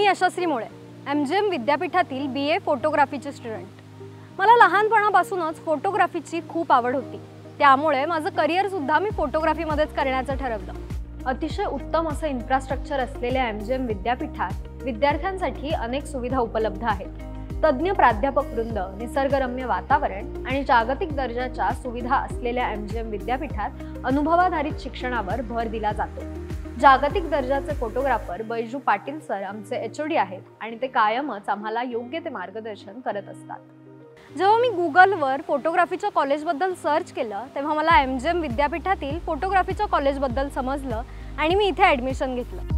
मी यशस्वी मोळे, MGM विद्यापीठातील BA फोटोग्राफीचे student. मला लहानपणापासूनच फोटोग्राफीची खूप आवड होती, त्यामुळे माझं करिअर सुद्धा मी फोटोग्राफीमध्येच करण्याचं ठरवलं। अतिशय उत्तम असं इन्फ्रास्ट्रक्चर असलेल्या MGM विद्यापीठात विद्यार्थ्यांसाठी अनेक सुविधा उपलब्ध आहेत। तज्ञ प्राध्यापक वृंद, निसर्गरम्य वातावरण आणि जागतिक दर्जाच्या सुविधा असलेल्या MGM विद्यापीठात अनुभवाधारित शिक्षणावर भर दिला जातो। जागतिक दर्जाचे फोटोग्राफर बैजू पाटील सर आमचे HOD आहेत आणि ते कायमच आम्हाला योग्य ते मार्गदर्शन करत असतात। जेव्हा मी गुगलवर फोटोग्राफीच्या कॉलेजबद्दल सर्च केलं तेव्हा मला MGM विद्यापीठातील फोटोग्राफीच्या कॉलेजबद्दल समजलं आणि मी इथे ॲडमिशन घेतलं।